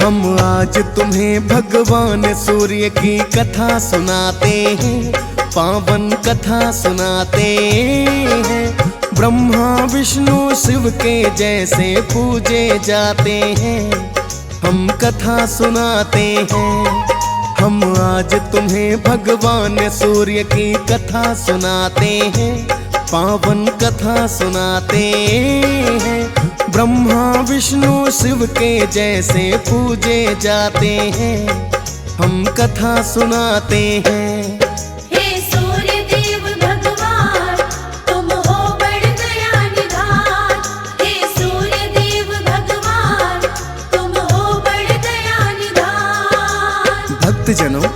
हम आज तुम्हें भगवान सूर्य की कथा सुनाते हैं, पावन कथा सुनाते हैं। ब्रह्मा विष्णु शिव के जैसे पूजे जाते हैं, हम कथा सुनाते हैं। हम आज तुम्हें भगवान सूर्य की कथा सुनाते हैं, पावन कथा सुनाते हैं। ब्रह्मा विष्णु शिव के जैसे पूजे जाते हैं, हम कथा सुनाते हैं। हे सूर्य देव भगवान, तुम हो बड़ दया निधान। हे सूर्य देव भगवान, तुम हो बड़ दया निधान। भक्तजनों,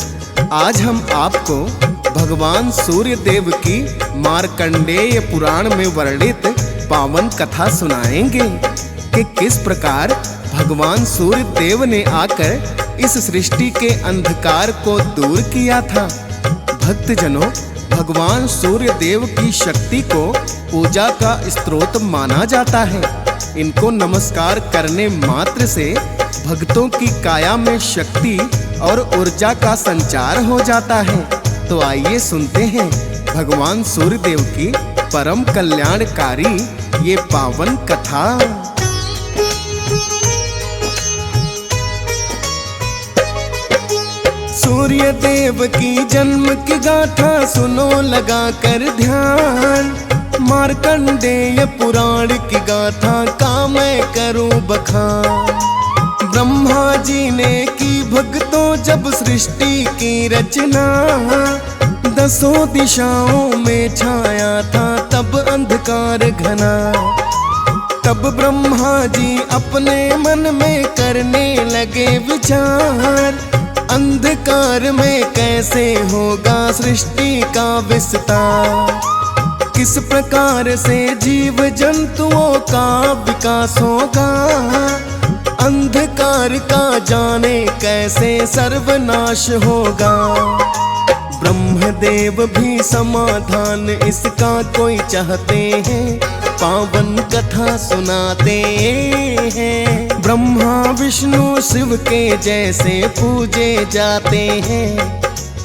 आज हम आपको भगवान सूर्य देव की मार्कंडेय पुराण में वर्णित पावन कथा सुनाएंगे कि किस प्रकार भगवान सूर्य देव ने आकर इस सृष्टि के अंधकार को दूर किया था। भक्तजनों, भगवान सूर्य देव की शक्ति को पूजा का स्रोत माना जाता है। इनको नमस्कार करने मात्र से भक्तों की काया में शक्ति और ऊर्जा का संचार हो जाता है। तो आइए सुनते हैं भगवान सूर्य देव की परम कल्याणकारी ये पावन कथा। सूर्य देव की जन्म की गाथा सुनो लगा कर ध्यान। मार्कंडेय पुराण की गाथा का मैं करूं बखान। ब्रह्मा जी ने की भक्तों जब सृष्टि की रचना, दसों दिशाओं में छाया था तब अंधकार घना। तब ब्रह्मा जी अपने मन में करने लगे विचार, अंधकार में कैसे होगा सृष्टि का विस्तार। किस प्रकार से जीव जंतुओं का विकास होगा, अंधकार का जाने कैसे सर्वनाश होगा। ब्रह्मदेव भी समाधान इसका कोई चाहते हैं, पावन कथा सुनाते हैं। ब्रह्मा विष्णु शिव के जैसे पूजे जाते हैं,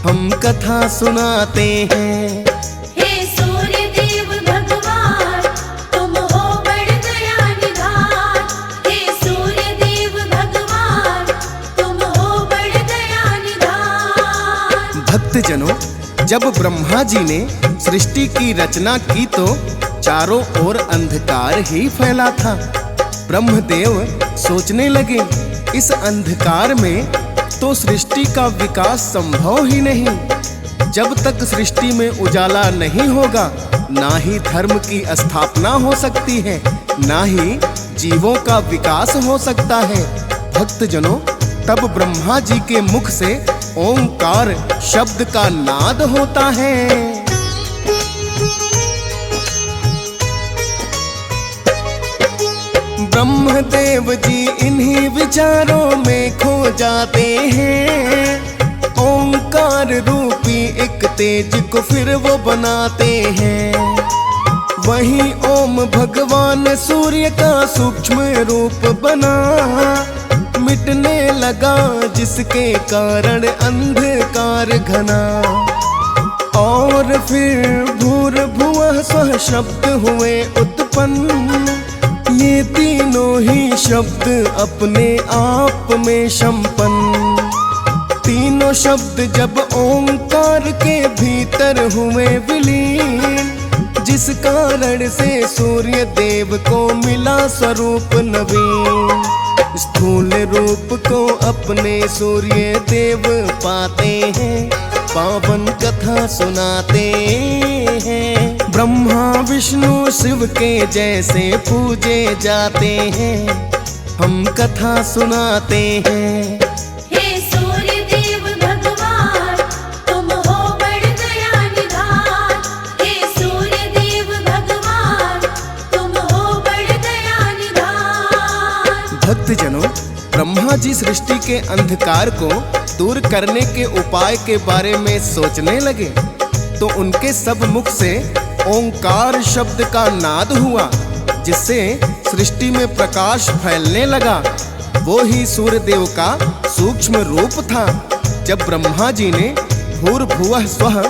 हम कथा सुनाते हैं। हे सूर्य देव भगवान, तुम हो बड़ दया निधान। हे सूर्य देव भगवान, तुम हो बड़ दया निधान। भक्तजनों, जब ब्रह्मा जी ने सृष्टि की रचना की तो चारों ओर अंधकार ही फैला था। ब्रह्मदेव सोचने लगे, इस अंधकार में तो सृष्टि का विकास संभव ही नहीं। जब तक सृष्टि में उजाला नहीं होगा, ना ही धर्म की स्थापना हो सकती है, ना ही जीवों का विकास हो सकता है। भक्तजनों, तब ब्रह्मा जी के मुख से ओंकार शब्द का नाद होता है। ब्रह्मदेव जी इन्हीं विचारों में खो जाते हैं। ओंकार रूपी एक तेज को फिर वो बनाते हैं। वहीं ओम भगवान सूर्य का सूक्ष्म रूप बना, मिटने लगा जिसके कारण अंधकार घना। और फिर भूर्भुवः स्वः शब्द हुए उत्पन्न, ये तीनों ही शब्द अपने आप में संपन्न। तीनों शब्द जब ओंकार के भीतर हुए विलीन, जिस कारण से सूर्य देव को मिला स्वरूप नवीन। स्थूल रूप को अपने सूर्य देव पाते हैं, पावन कथा सुनाते हैं। ब्रह्मा विष्णु शिव के जैसे पूजे जाते हैं, हम कथा सुनाते हैं। हे सूर्य देव भगवान, तुम हो बड़ दया निधान। हे सूर्य देव भगवान, तुम हो बड़ दया निधान। भक्तजनों, ब्रह्मा जी सृष्टि के अंधकार को दूर करने के उपाय के बारे में सोचने लगे तो उनके सब मुख से ओंकार शब्द का नाद हुआ, जिससे सृष्टि में प्रकाश फैलने लगा। वो ही सूर्यदेव का सूक्ष्म रूप था। जब ब्रह्मा जी ने भूर्भुवः स्वः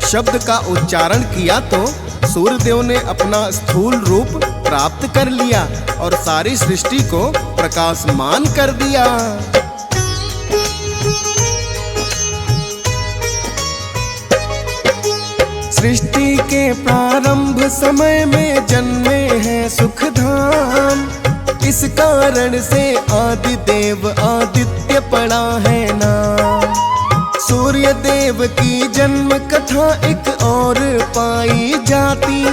शब्द का उच्चारण किया तो सूर्यदेव ने अपना स्थूल रूप प्राप्त कर लिया और सारी सृष्टि को प्रकाशमान कर दिया। सृष्टि के प्रारंभ समय में जन्मे हैं सुख धाम, इस कारण से आदि देव आदित्य पड़ा है नाम। सूर्य देव की जन्म कथा एक और पाई जाती,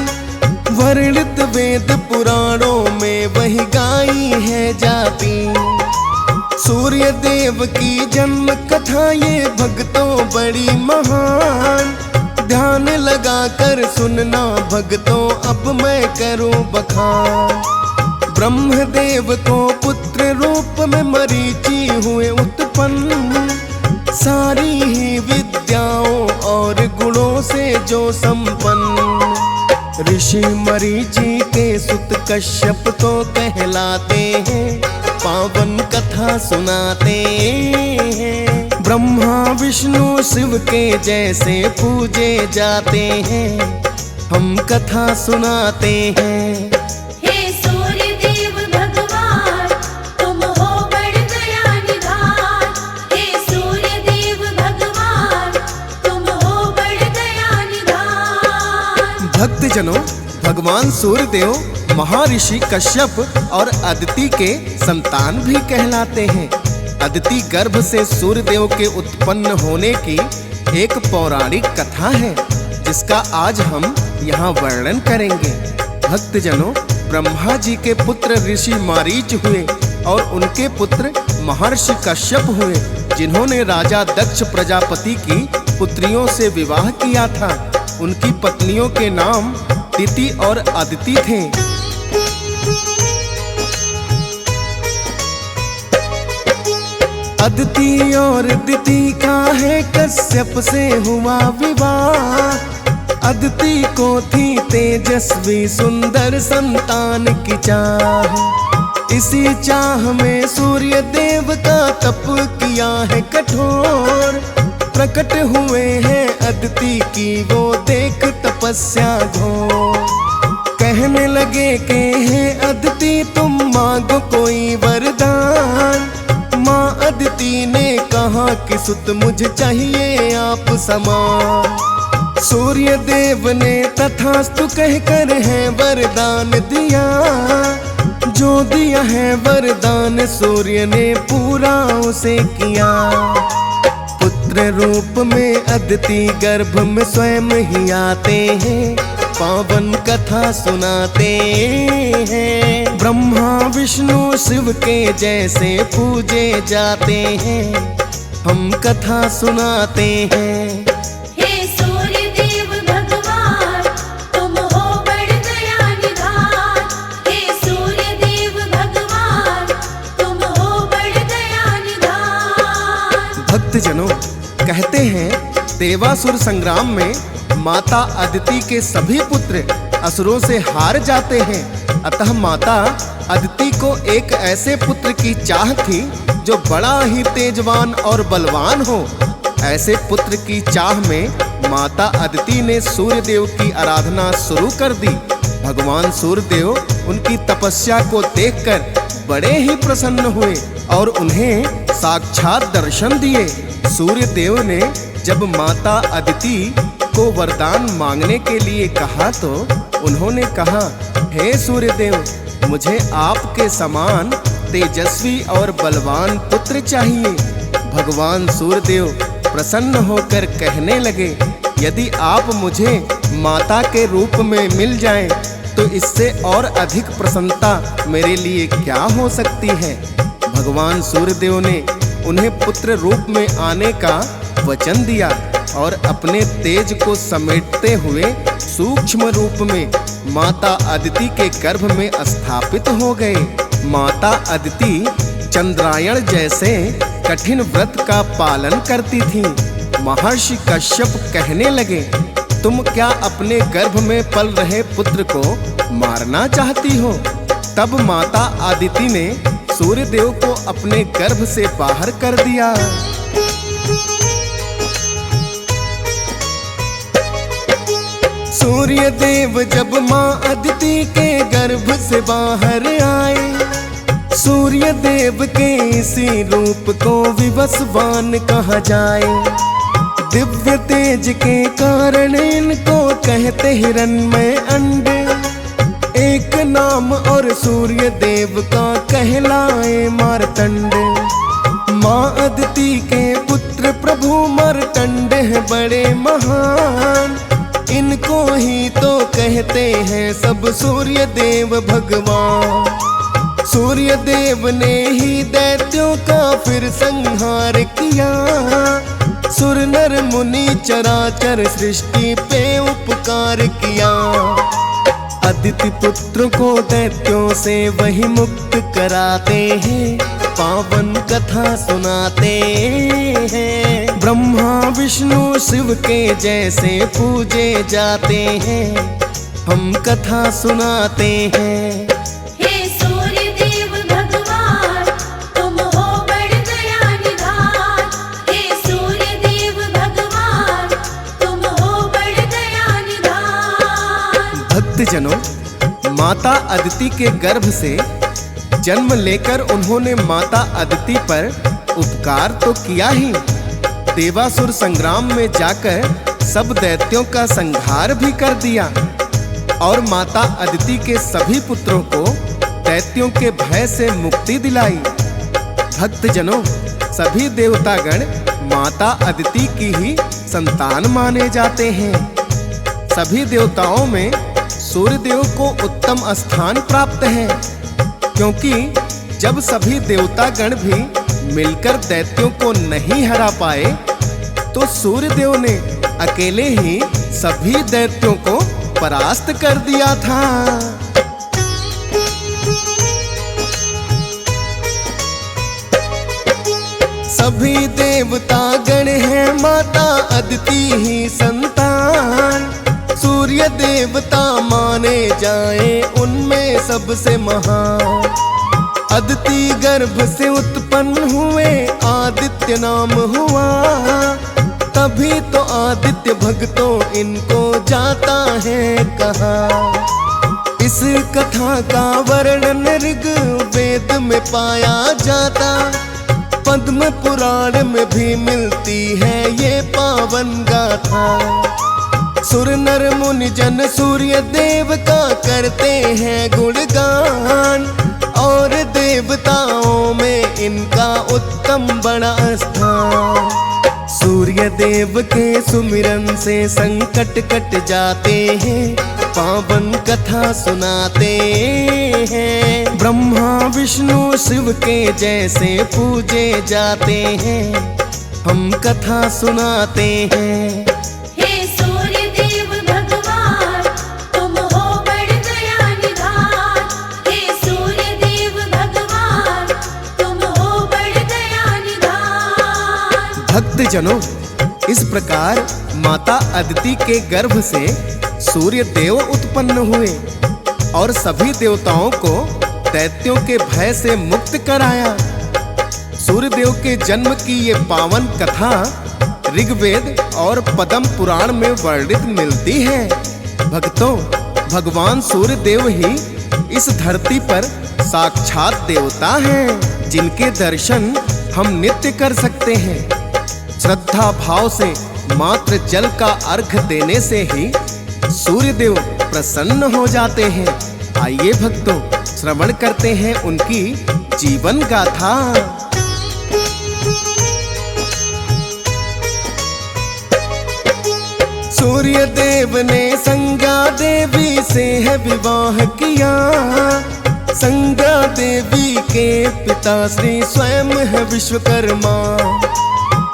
वर्णित वेद पुराणों में वही गाई है जाती। सूर्य देव की जन्म कथा ये भक्तों बड़ी महान, ध्यान लगा कर सुनना भक्तों अब मैं करूं बखान। ब्रह्मदेव को पुत्र रूप में मरीचि हुए उत्पन्न, सारी ही विद्याओं और गुणों से जो संपन्न। ऋषि मरीचि के सुत कश्यप तो कहलाते हैं, पावन कथा सुनाते हैं। ब्रह्मा विष्णु शिव के जैसे पूजे जाते हैं, हम कथा सुनाते हैं। हे सूर्य देव भगवान तुम हो बड़ दया निधान। हे सूर्य देव भगवान तुम हो बड़ दया निधान। भक्तजनों, भगवान सूर्यदेव महर्षि कश्यप और अदिति के संतान भी कहलाते हैं। अदिति गर्भ से सूर्यदेव के उत्पन्न होने की एक पौराणिक कथा है, जिसका आज हम यहाँ वर्णन करेंगे। भक्तजनों, ब्रह्मा जी के पुत्र ऋषि मारीच हुए और उनके पुत्र महर्षि कश्यप हुए, जिन्होंने राजा दक्ष प्रजापति की पुत्रियों से विवाह किया था। उनकी पत्नियों के नाम तिथि और अदिति थे। अदिति और दिति का है कश्यप से हुआ विवाह। अदिति को थी तेजस्वी सुंदर संतान की चाह, इसी चाह में सूर्य देव का तप किया है कठोर। प्रकट हुए हैं अदिति की वो देख तपस्या घोर। कहने लगे कि हे अदिति तुम मांगो कोई वरदान। माँ अदिति ने कहा कि सुत मुझे चाहिए आप समान। सूर्य देव ने तथास्तु कहकर है वरदान दिया, जो दिया है वरदान सूर्य ने पूरा उसे किया। पुत्र रूप में अदिति गर्भ में स्वयं ही आते हैं, पावन कथा सुनाते हैं। ब्रह्मा विष्णु शिव के जैसे पूजे जाते हैं, हम कथा सुनाते हैं। हे सूर्य देव भगवान तुम हो बड़ दया निधान। हे सूर्य देव भगवान तुम हो बड़ दया निधान। भक्तजनों, कहते हैं देवासुर संग्राम में माता अदिति के सभी पुत्र असुरों से हार जाते हैं। अतः माता अदिति को एक ऐसे पुत्र की चाह थी जो बड़ा ही तेजवान और बलवान हो। ऐसे पुत्र की चाह में माता अदिति ने सूर्यदेव की आराधना शुरू कर दी। भगवान सूर्यदेव उनकी तपस्या को देखकर बड़े ही प्रसन्न हुए और उन्हें साक्षात दर्शन दिए। सूर्यदेव ने जब माता अदिति को वरदान मांगने के लिए कहा तो उन्होंने कहा, हे सूर्यदेव, मुझे आपके समान तेजस्वी और बलवान पुत्र चाहिए। भगवान सूर्यदेव प्रसन्न होकर कहने लगे, यदि आप मुझे माता के रूप में मिल जाएं, तो इससे और अधिक प्रसन्नता मेरे लिए क्या हो सकती है। भगवान सूर्यदेव ने उन्हें पुत्र रूप में आने का वचन दिया और अपने तेज को समेटते हुए सूक्ष्म रूप में माता अदिति के गर्भ में स्थापित हो गए। माता अदिति चंद्रायण जैसे कठिन व्रत का पालन करती थी। महर्षि कश्यप कहने लगे, तुम क्या अपने गर्भ में पल रहे पुत्र को मारना चाहती हो? तब माता अदिति ने सूर्य देव को अपने गर्भ से बाहर कर दिया। सूर्य देव जब मां अदिति के गर्भ से बाहर आए, सूर्य देव के इसी रूप को विवस्वान कहा जाए। दिव्य तेज के कारण इनको कहते हिरण्मय अंडे। एक नाम और सूर्य देव का कहलाए मार्तंड। मां अदिति के पुत्र प्रभु मार्तंड है बड़े महान। इनको ही तो कहते हैं सब सूर्य देव भगवान। सूर्य देव ने ही दैत्यों का फिर संहार किया। सुर नर मुनि चराचर सृष्टि पे उपकार किया। अदिति पुत्र को दैत्यों से वही मुक्त कराते हैं, पावन कथा सुनाते हैं। ब्रह्मा विष्णु शिव के जैसे पूजे जाते हैं, हम कथा सुनाते हैं। हे सूर्य देव भगवान, तुम हो बड़ दया निधान। हे सूर्य देव भगवान, तुम हो बड़ दया निधान। भक्तजनों, माता अदिति के गर्भ से जन्म लेकर उन्होंने माता अदिति पर उपकार तो किया ही, देवासुर संग्राम में जाकर सब दैत्यों का संहार भी कर दिया और माता अदिति के सभी पुत्रों को दैत्यों के भय से मुक्ति दिलाई। भक्तजनों, सभी देवतागण माता अदिति की ही संतान माने जाते हैं। सभी देवताओं में सूर्य देव को उत्तम स्थान प्राप्त है, क्योंकि जब सभी देवतागण भी मिलकर दैत्यों को नहीं हरा पाए, तो सूर्य देव ने अकेले ही सभी दैत्यों को परास्त कर दिया था। सभी देवतागण हैं माता अदिति ही संतान। सूर्य देवता माने जाए उनमें सबसे महान। अदिति गर्भ से उत्पन्न हुए आदित्य नाम हुआ, तभी तो आदित्य भक्तों इनको जाता है कहा। इस कथा का वर्णन ऋग वेद में पाया जाता, पद्म पुराण में भी मिलती है ये पावन गाथा। सुर नर मुनि जन सूर्य देव का करते हैं गुणगान, और देवताओं में इनका उत्तम बड़ा स्थान। सूर्य देव के सुमिरन से संकट कट जाते हैं, पावन कथा सुनाते हैं। ब्रह्मा विष्णु शिव के जैसे पूजे जाते हैं, हम कथा सुनाते हैं। हे सूर्य देव भगवान, तुम हो बड़ दया निधान। हे सूर्य देव भगवान, तुम हो बड़ दया निधान। भक्तजनों, इस प्रकार माता अदिति के गर्भ से सूर्य देव उत्पन्न हुए और सभी देवताओं को दैत्यों के भय से मुक्त कराया। सूर्य देव के जन्म की ये पावन कथा ऋग्वेद और पद्म पुराण में वर्णित मिलती है। भक्तों, भगवान सूर्य देव ही इस धरती पर साक्षात देवता हैं, जिनके दर्शन हम नित्य कर सकते हैं। श्रद्धा भाव से मात्र जल का अर्घ देने से ही सूर्य देव प्रसन्न हो जाते हैं। आइए भक्तों, श्रवण करते हैं उनकी जीवन गाथा। सूर्य देव ने संज्ञा देवी से है विवाह किया। संज्ञा देवी के पिता श्री स्वयं है विश्वकर्मा।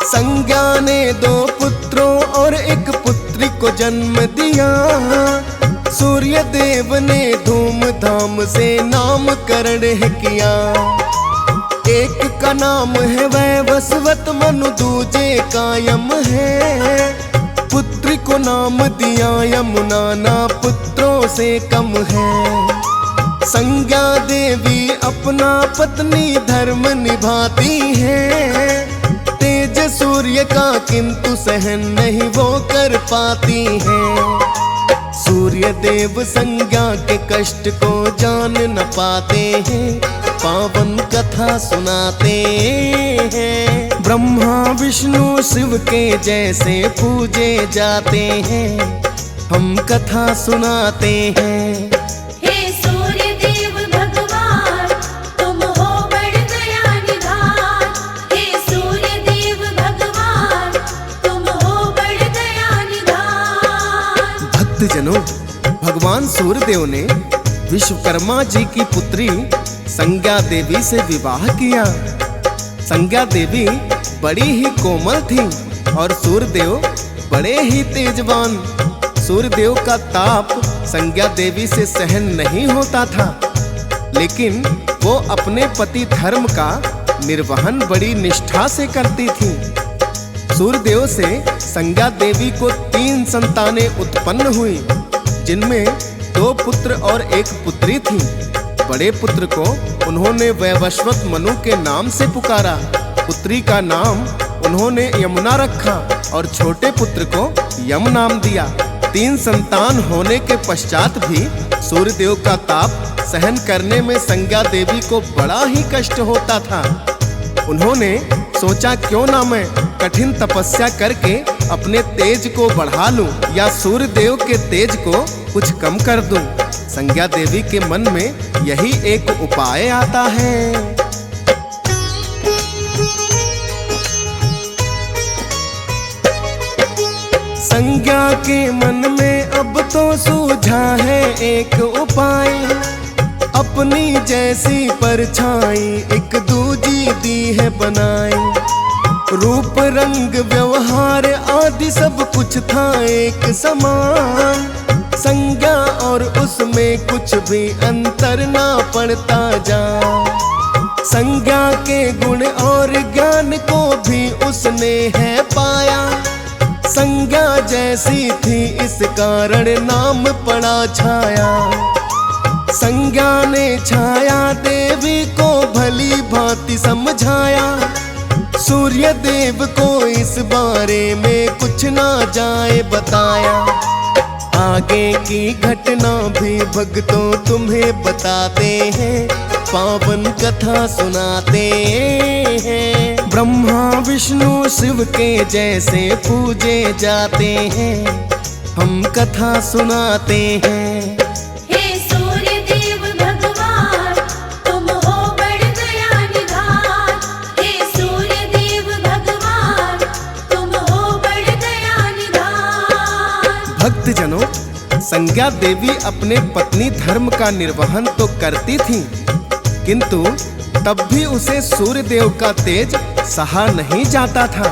संज्ञा ने 2 पुत्रों और 1 पुत्री को जन्म दिया। सूर्य देव ने धूमधाम से नामकरण किया। एक का नाम है वैवस्वत, मनु दूजे का यम है। पुत्री को नाम दिया यमुना, ना पुत्रों से कम है। संज्ञा देवी अपना पत्नी धर्म निभाती हैं। तेज सूर्य का किंतु सहन नहीं वो कर पाती हैं। सूर्य देव संज्ञा के कष्ट को जान न पाते हैं, पावन कथा सुनाते हैं। ब्रह्मा विष्णु शिव के जैसे पूजे जाते हैं, हम कथा सुनाते हैं। हे सूर्य देव भगवान, तुम हो बड़ दया निधान। हे सूर्य देव भगवान, तुम हो बड़ दया निधान। भक्तजनों, भगवान सूर्यदेव ने विश्वकर्मा जी की पुत्री संज्ञा देवी से विवाह किया। संज्ञा देवी बड़ी ही कोमल थी और सूर्यदेव बड़े ही तेजवान। सूर्यदेव का ताप संज्ञा देवी से सहन नहीं होता था, लेकिन वो अपने पति धर्म का निर्वहन बड़ी निष्ठा से करती थी। सूर्यदेव से संज्ञा देवी को 3 संतानें उत्पन्न हुई, जिनमें 2 पुत्र और 1 पुत्री थी। बड़े पुत्र को उन्होंने वैवस्वत मनु के नाम से पुकारा। पुत्री का नाम उन्होंने यमुना रखा और छोटे पुत्र को यम नाम दिया। 3 संतान होने के पश्चात भी सूर्यदेव का ताप सहन करने में संज्ञा देवी को बड़ा ही कष्ट होता था। उन्होंने सोचा, क्यों ना मैं कठिन तपस्या करके अपने तेज को बढ़ा लूं या सूर्यदेव के तेज को कुछ कम कर दूं। संज्ञा देवी के मन में यही एक उपाय आता है। संज्ञा के मन में अब तो सूझा है एक उपाय। अपनी जैसी परछाई एक दूजी दी है बनाई। रूप रंग व्यवहार आदि सब कुछ था एक समान। संज्ञा और उसमें कुछ भी अंतर ना पड़ता जा। संज्ञा के गुण और ज्ञान को भी उसने है पाया। संज्ञा जैसी थी इस कारण नाम पड़ा छाया। संज्ञा ने छाया देवी को भली भांति समझाया। सूर्य देव को इस बारे में कुछ ना जाए बताया। आगे की घटना भी भक्तों तुम्हें बताते हैं, पावन कथा सुनाते हैं। ब्रह्मा विष्णु शिव के जैसे पूजे जाते हैं, हम कथा सुनाते हैं। हे सूर्य देव भगवान, तुम हो बड़ दया निधान। हे सूर्य देव भगवान, तुम हो बड़ दया निधान। भक्तजनों, संज्ञा देवी अपने पत्नी धर्म का निर्वहन तो करती थी, किंतु तब भी उसे सूर्यदेव का तेज सहा नहीं जाता था।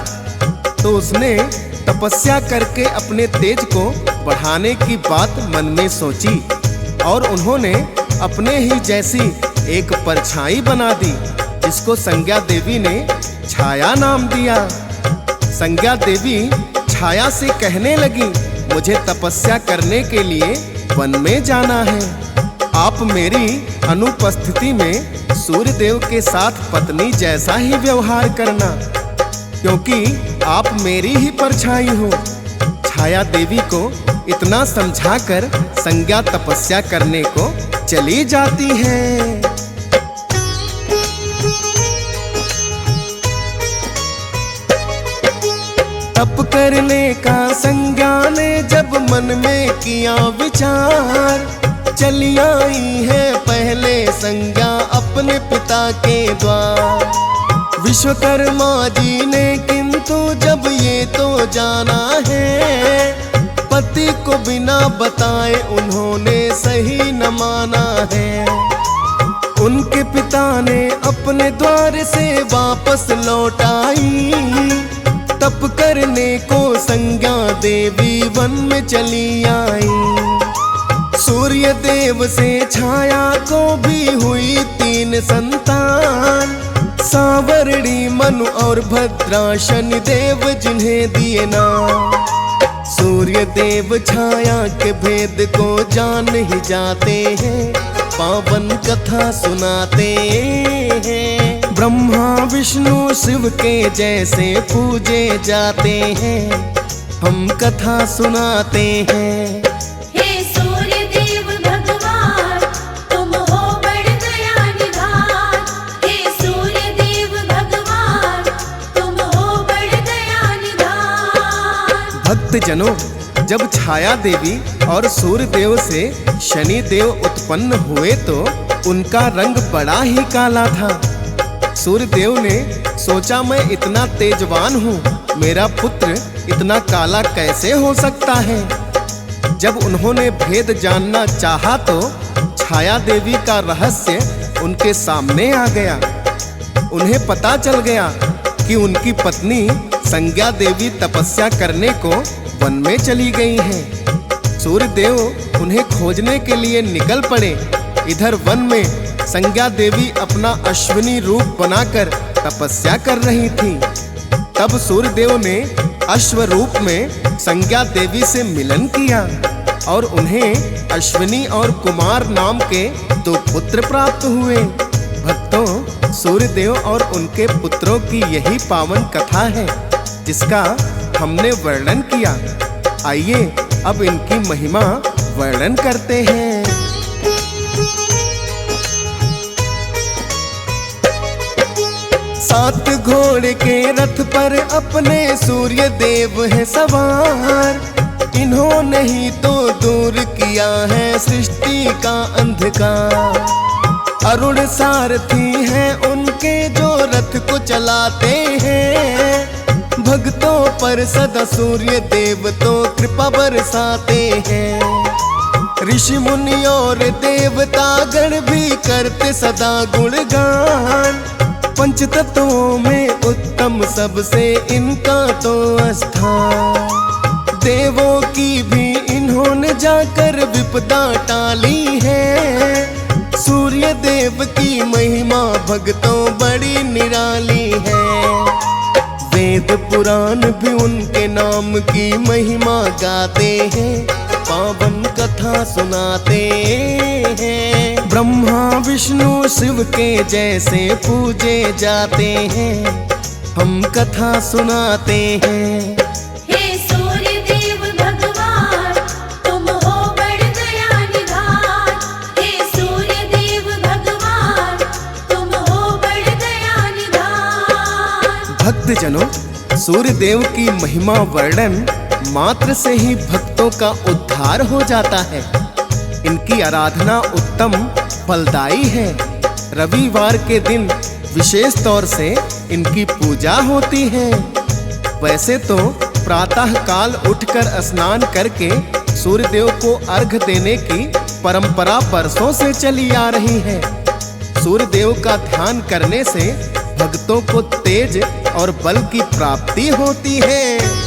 तो उसने तपस्या करके अपने तेज को बढ़ाने की बात मन में सोची और उन्होंने अपने ही जैसी एक परछाई बना दी, जिसको संज्ञा देवी ने छाया नाम दिया। संज्ञा देवी छाया से कहने लगी, मुझे तपस्या करने के लिए वन में जाना है। आप मेरी अनुपस्थिति में सूर्यदेव के साथ पत्नी जैसा ही व्यवहार करना, क्योंकि आप मेरी ही परछाई हो। छाया देवी को इतना समझाकर संज्ञा तपस्या करने को चली जाती है। तप करने का संज्ञा ने जब मन में किया विचार, चली आई है पहले संज्ञा अपने पिता के द्वार। विश्वकर्मा जी ने किंतु जब ये तो जाना है, पति को बिना बताए उन्होंने सही न माना है। उनके पिता ने अपने द्वार से वापस लौट आई। तप करने को संज्ञा देवी वन में चली आई। सूर्य देव से छाया को भी हुई 3 संतान। सांवरणी मनु और भद्रा शनि देव जिन्हें दिए नाम। सूर्य देव छाया के भेद को जान ही जाते हैं, पावन कथा सुनाते हैं। ब्रह्मा विष्णु शिव के जैसे पूजे जाते हैं, हम कथा सुनाते हैं। हे सूर्य देव भगवान तुम हो बड़ दया निधान। हे सूर्य देव भगवान तुम हो बड़ दया निधान। भक्तजनों, जब छाया देवी और सूर्य देव से शनि देव उत्पन्न हुए तो उनका रंग बड़ा ही काला था। सूर्य देव ने सोचा, मैं इतना तेजवान हूँ, मेरा पुत्र इतना काला कैसे हो सकता है। जब उन्होंने भेद जानना चाहा तो छाया देवी का रहस्य उनके सामने आ गया। उन्हें पता चल गया कि उनकी पत्नी संज्ञा देवी तपस्या करने को वन में चली गई हैं। सूर्य देव उन्हें खोजने के लिए निकल पड़े। इधर वन में संज्ञा देवी अपना अश्विनी रूप बनाकर तपस्या कर रही थी। तब सूर्य देव ने अश्व रूप में संज्ञा देवी से मिलन किया और उन्हें अश्विनी और कुमार नाम के 2 पुत्र प्राप्त हुए। भक्तों, सूर्य देव और उनके पुत्रों की यही पावन कथा है जिसका हमने वर्णन किया। आइए अब इनकी महिमा वर्णन करते हैं। 7 घोड़े के रथ पर अपने सूर्य देव है सवार। इन्होंने ही तो दूर किया है सृष्टि का अंधकार। अरुण सारथी हैं उनके जो रथ को चलाते हैं। भक्तों पर सदा सूर्य देव तो कृपा बरसाते हैं। ऋषि मुनि और देवता गण भी करते सदा गुणगान। पंच तत्वों में उत्तम सबसे इनका तो स्थान। देवों की भी इन्होंने जाकर विपदा टाली है। सूर्य देव की महिमा भक्तों बड़ी निराली है। वेद पुराण भी उनके नाम की महिमा गाते हैं, पावन कथा सुनाते हैं। ब्रह्मा विष्णु शिव के जैसे पूजे जाते हैं, हम कथा सुनाते हैं। हे सूर्य देव भगवान तुम हो बड़ दया निधान। हे सूर्य देव भगवान तुम हो बड़ दया निधान। भक्तजनों, सूर्य देव की महिमा वर्णन मात्र से ही भक्तों का उद्धार हो जाता है। इनकी आराधना उत्तम फलदायी है। रविवार के दिन विशेष तौर से इनकी पूजा होती है। वैसे तो प्रातः काल उठकर स्नान करके सूर्य देव को अर्घ देने की परंपरा बरसों से चली आ रही है। सूर्य देव का ध्यान करने से भक्तों को तेज और बल की प्राप्ति होती है।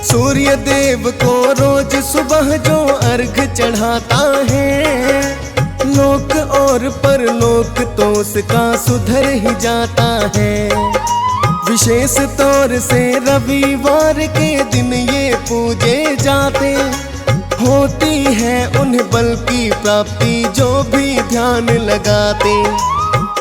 सूर्य देव को रोज सुबह जो अर्घ चढ़ाता है, लोक और परलोक तो उसका सुधर ही जाता है। विशेष तौर से रविवार के दिन ये पूजे जाते, होती है उन्हें बल की प्राप्ति जो भी ध्यान लगाते।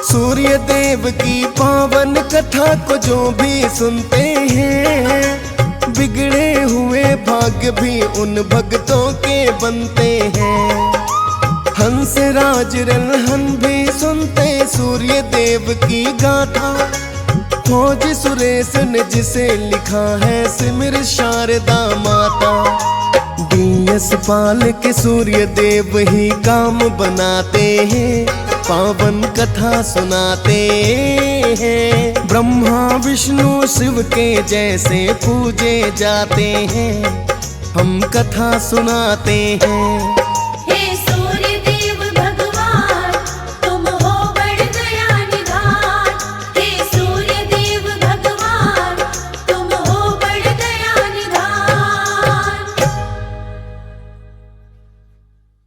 सूर्य देव की पावन कथा को जो भी सुनते हैं, बिगड़े हुए भाग्य भी उन भक्तों के बनते हैं। हंस राज रलहन भी सुनते सूर्य देव की गाथा। खोज सुरेश ने जिसे लिखा है सिमर शारदा माता। दियस पाल के सूर्य देव ही काम बनाते हैं, पावन कथा सुनाते हैं। ब्रह्मा विष्णु शिव के जैसे पूजे जाते हैं, हम कथा सुनाते हैं।